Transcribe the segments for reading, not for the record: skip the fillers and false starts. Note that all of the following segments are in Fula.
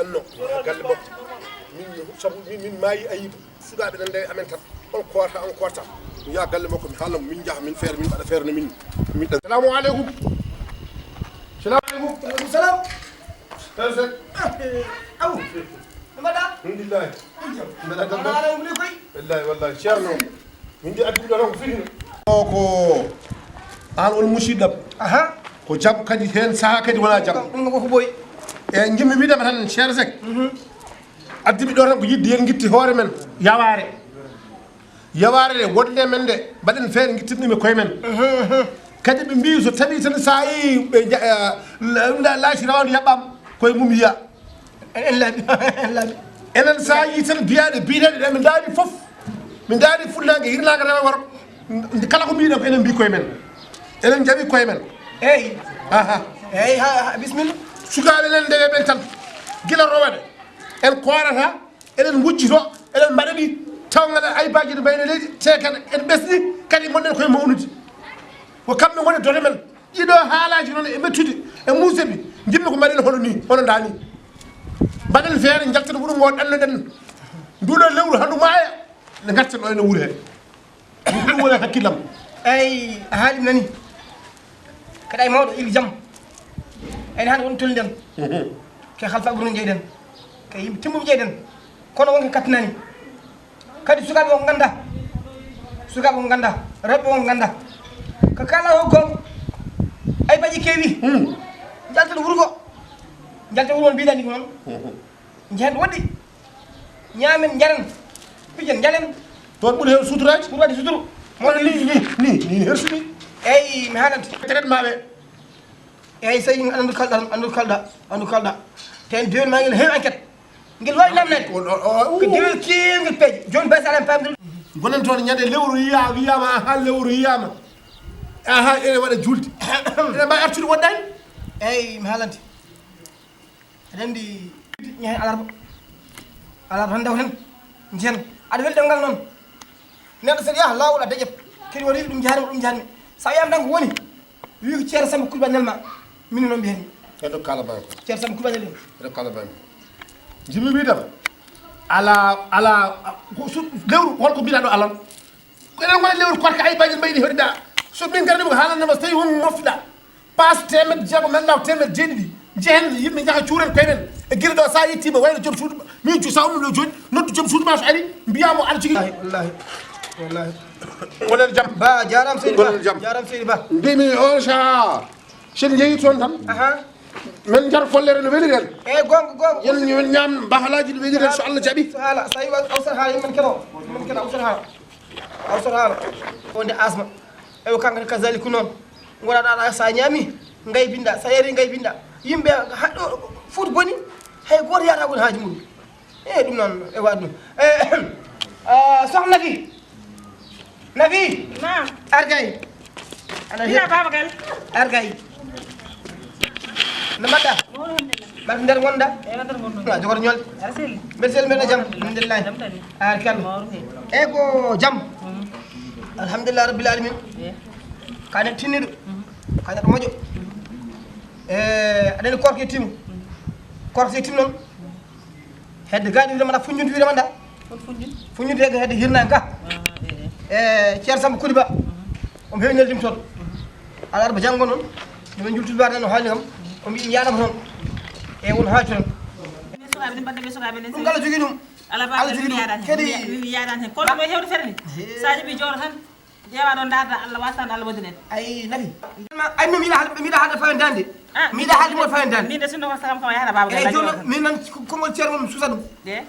anno galle makko min sabu min maayi ayiba sukaɓe nan nde amen tan on koota mi yaa galle makko mi haalna min jaha min feere min mbaɗa feere no min salamu aleykum salam Perfect. Aw. Mbaɗa? Alhamdulillah. Mbaɗa tan ni koy. Wallahi ceerno. Min di addu ɗo ko fini. Ko an on musidɗam. Aha. Ko jam kadi hen saha kadi wona jam. Ɗum ko boy. E jimmi wiidama tan cher sek. Addimi ɗo tan ko yidde yen gitti hoore men yaware. Yaware de wonde men de mbaɗen feere gittinɗumi koye men. Kadi ɓe mbi so tawi tan sa yi ɓe laati rawandu yaɓɓam koye mum yiya En laaɓi. enen sa yi tan biyaɗe biɗeɗe ɗe min daari foof min daari fullnague hirnague rewa woro kala ko mbiɗen ko enen mbi koye men enen jaaɓi koye men Eyyi. aha Eyyi ha bisimilla. sukaɓe nen ndewe ɓen tan guila rowaɗe en korata eɗen wujjito eɗen mbaɗaɗi tawgaɗa aybaji ɗe mbayno leydi te kadi en ɓesɗi kadi gonɗen koye mawnude ko kamɓe woni dole men ɗiɗo haalaji noon e mettude e muuseɓe jimmi ko mbaɗen hono ni hono dani mbaɗen feere jalten wuuro ngo ɗannoɗen nduɗo lewru handu maaya nde garten ɗo ene wuuri he ɗum woni hakkillam Eyyi a haali nani. Kada e mawɗo ili jam. En hande won tolden. Ke halfa ɓurno jeyɗen. Ke yimɓe timmuɓe jeyɗen. Kono wonko kattinani. Kadi sukaɓe wonko ganda. Sukaɓe wonko ganda. Rewɓe wonko ganda. Ko kala hoggol ay baƴi keewi jalten wurugo jalten wuro mbiɗani ko noon jehen woɗɗi ñaamen jaren pijen jalen toon ɓuuri hen suturaji pour waɗi suturu mono ni hersuɗi eyyi mi haalante traitement ɓe eyyi so tawi andu kalɗa te en dewel ma ngel heewi enquête ngel wawi namnade ko dewel kewgel peeje joni baysa aɗa pamdel gonen toon ñande lewru wiyama ha lewru yiyama aha ene waɗa julde ene mbawi artude woɗɗani eyyi mi haalante aɗa andi ñahen alarba tan daw hen jehen aɗa weli ɗemgal noon neɗɗo saɗa yaha lawol a daƴat kadi waɗa wiɓe ɗum jahanmi sa wiyama tan ko woni wi ko ceerno Samba Coulibaly nelma min noon mbiyatmi eɗo kalabami ceerno Samba Coulibaly nel eɗo kalabami jimmi wiidama ala lewru holko mbiɗa ɗo alan eɗen gona lewru korka aybaji mbayɗi hoɗiɗa so min garnima ko haalanama so tawi won mofɗa passe temedde jeegom nannaw temedde jeeɗiɗi jehen yimɓe jaaha cuuren koye men e guila ɗo sa yettima wayno joom suudu min sa ummi ɗo joni noddu joom suudu ma so ari mbiyamo aɗa jogui wallahi gonen jaam ba jaram seydi gonen jaam jaram seydi ba mbimi on sa sen jeeyi toon tan men jar follere no weli ren eyyi gonga yen ñam bahalaji ɗo weli ren so Allah jaaɓi so haala so tawi awsat haala yimɓen keɗo awsat haala wonde asma eyo kankane kasaliku noon goɗaɗa sa ñaami ngay binda sa yari ngay binda yimɓe haɗɗo fof boni hay goto yata gon haaji muɗum eyyi ɗum noon e waɗi ɗum sohna Nafi naam argay ina Babagal argay no mbaɗɗa mbaɗa nder gonɗa a jogoto ñolde mbeɗa seli mbeɗa jaam alhamdulillahi ar kallo eyyi ko jaam alhamdulillah rabbil alamin ka neɗɗo tinniɗo ka neɗɗo moƴƴo aɗani korke timmu korke timmu noon hedde gaɗi wirema ɗa fuñjunde wirema ɗa fuñjunde hedde hirnani ka ceerno Samba Coulibaly omo heewi neldim toon alarba janggo noon yomin jultude mbaɗa no haalni kam o mbi yanama toon e won haaju toon ɗum kala jogui ɗum Allah jogui ɗum kadi yadan hen kono moy hewde ferni sa jibi jooɗo tan ƴeewa ɗon darda Allah wasano Allah waddinen ay Nafi ay min miɗa haalde fayandande miɗa haalde mo fayandande min de sinno ko sakam kam yahata Babagal eyyi joni min noon konngol ceerno mum susa ɗum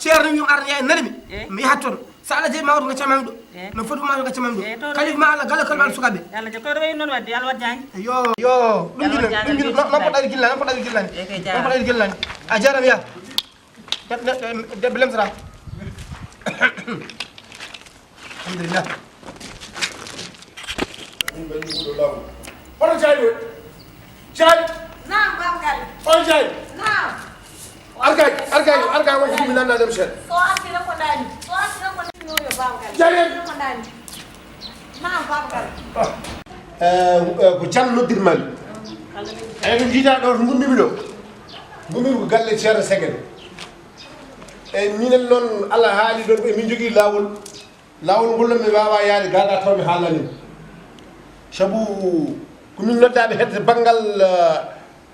ceerno wiyum arani ya narimi mi yahat toon so Allah jeeyi mawɗo gaccamami ɗo no foti mawɗo gaccamami ɗo kalifa ma Allah gala kalmaɗo sukaɓe Allah je koɗo wayi noon wadde Allah waddani yo ɗum jino non poɗɗaɗi gillani a jaram ya debbo lemsata alhamdulillah hono Thialy o Thialy naam Babagal on Thialy naam argay wonko ɗumi nannadem seeɗa so artira ko dani noyo Babagal Thialy ko dani naam Babagal ko Thiam noddirmami eyi ɗum jiida ɗo to gummimi ɗo gummimi ko galle ceerno Segel eyyi minen noon Allah haali ɗon ɓe min jogui lawol ngol noon mi wawa yaade gaga taw mi haalani saabu komin noddaɓe hedde banggal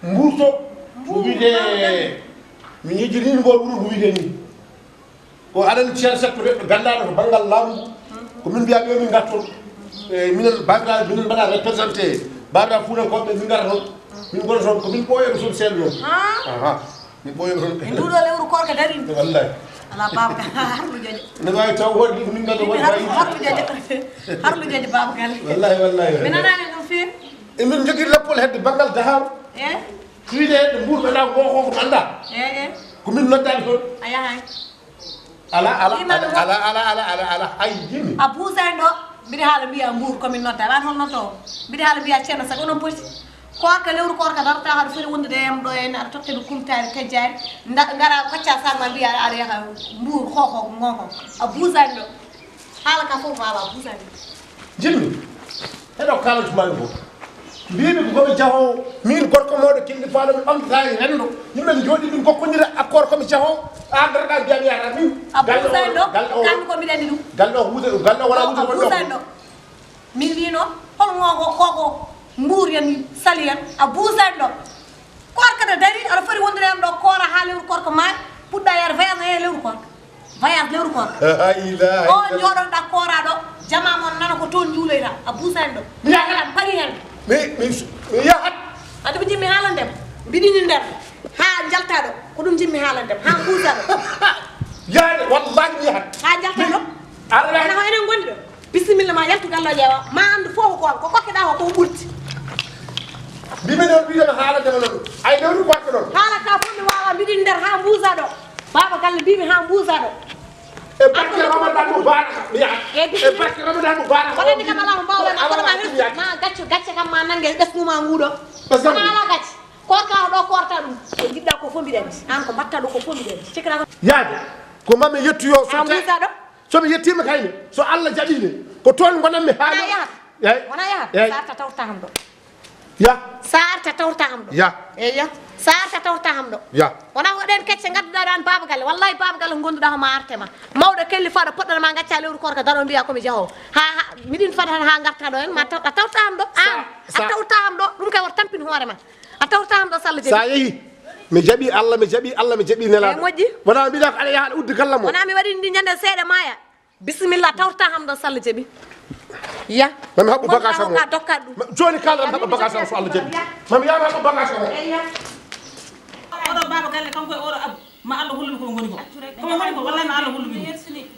mburto ko wiyete min yejjirini ngol ɓuuri ko wiyete ni o aɗani ceerno sakko neɗɗo gandaɗo ko banggal laamu ko min mbiya ɓe min garton minen babiraɓe minen mbaɗa représenté babiraɓe fuutankoɓe min gara toon min gona toon ko min ɓooyoɓe toon seeɗa noon min ɓooyoɓe toon e nduɗo lewru korka dari wallahi ala Babacar harlu joƴe ne wawi taw woɗɗi ko min ganda woɗi harlu joƴe Babacar wallahi mi nanani ɗum feewi emin jogui leppol hedde banggal dahar e ko wiyete hedde mburɗoɗa goko ko anda e komin noddaɓe toon a yahay ala hay yimi a buusani ɗo mbiɗa haala mbiya mbuur komin nodda wan hol noddo o mbiɗa haala mbiya ceerno sago onon poti korka lewru korka darata haɗa foti wondude em ɗo henna aɗa totta ɓe kumtari kajjari gara kocca sarma mbiya aɗa yaha mbuur hoho goko a buusani ɗo haala ka fof baba a buusani jimmi heɗo kalantumani fof mbimi ko komi jahowo min gorko moɗo kinɗi faɗo mi ɓamtata e rendo yimɓe jooɗi min gokkodira accord komi jahowo a garɗa mbiyami yata min a buusani ɗo kammi ko mbiɗa andi ɗum galle o wuude galle o wona wuude a buusani ɗo min wino hol goko koko mbuur yen sali yen a buusani ɗo korka ɗo dari aɗa foti wondude em ɗo koora ha lewru korka ma puɗɗa yar voyage e lewru korka voyage lewru korka o jooɗonɗa koora ɗo jama mon nana ko toon juuloyta a buusani ɗo yahat paari hen mi yahat ade ɓe jimmi haalandem mbiɗini nder ha jalta ɗo ko ɗum jimmi haalandem ha buusa ɗo yaade wallahi mi yahat ha jalta ɗo ana ko enen gondi ɗo bisimilla ma yaltu gallo ƴeewa ma andu fof ko kokkeɗa ko ko ɓurti mbimi noon mbiyama haalandema noon ay lewru korka ɗon haala ka fof mi wawa mbiɗini nder ha buusa ɗo baba galle mbimi ha buusa ɗo e barke ramadan mo baraka mi yahat e barke ramadan mo baraka waɗani kam ala ko mbawɗen akoɗoma hertu ma gacce kam ma nangue ɓesguma nguuɗo wona ala gacce korka o ɗo korta ɗum ko jiɗɗa ko fof mbiɗa andi an ko mbatta ɗo ko fof mbiɗa andi cikkata ko yaade ko mami yettuyo ha buusa ɗo somi yettima kayne so Allah jaɓine ko toon gonanmi wona yahat eyyi wona yahat eyyi sa arta tawta ham ɗo ya sa arta tawta ham ɗo ya eyya sa arta tawta ham ɗo ya wona oɗen kecce gadduɗa ɗo an baba galle wallahi baba galle gonduɗa homo artema mawɗo kelli faɗo poɗɗanma gacca lewru korka daro mbiya komi jahowo ha miɗin fada ha garta ɗo hen ma a tawta ham ɗo an a tawta ham ɗo ɗum kay woto tampin hoore ma a tawta ham ɗo Sall Diebi sa yeehi mi jaɓi Allah mi jaɓi nelaɗo moƴƴi wona mbiɗa ko aɗa yaha aɗa uddi gallam o wona mi waɗini ndi ñande seeɗa maya bisimilla tawta ham ɗo Sall Diebi ya mami haɓɓu bagage am ka dokkat ɗum joni kalɗam haɓɓa bagage am so Allah jaɓi mami yama haɓɓa bagage am oɗo baba galle kanko e oɗo abbu ma Allah hollumi komo goni komo goni ko wallahi ma Allah hollumi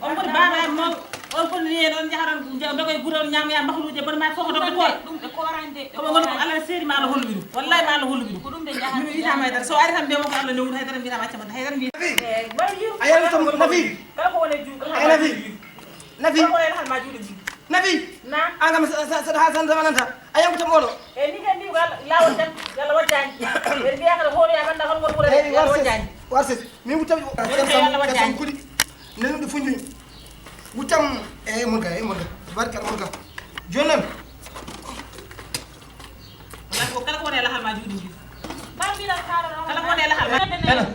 on foti baba en mawɗo on foti ni on jaharan dogoye guure on ñamaya mahluje bon ma fof dogo koy ɗum ɓe korande komo goni ko Allah seeri ma Allah hollumi ɗum wallahi ma Allah hollumi ɗum ko ɗum ɓe jahan mi witama haydara so ari tan mbiyamo ko Allah newru haydara mbiyatama accama haydara mbi a yalla tom Nafi kala ko wone juuɗo Nafi ko wone hal ma juuɗo ji Nafi an kam saɗa ha san zamananta a yankutam oɗo e ni ken ndi lawol tan yalla wajjani ɓe mbiya kala hoore ya banda hol ngol ɓuurade yalla wajjani warses min wutam sam kuɗi nenuɗo Foundiougne wutam e mon ka barkal mon ka joni noon kala ko wone lahal ma juuɗo ji kala ko wone lahal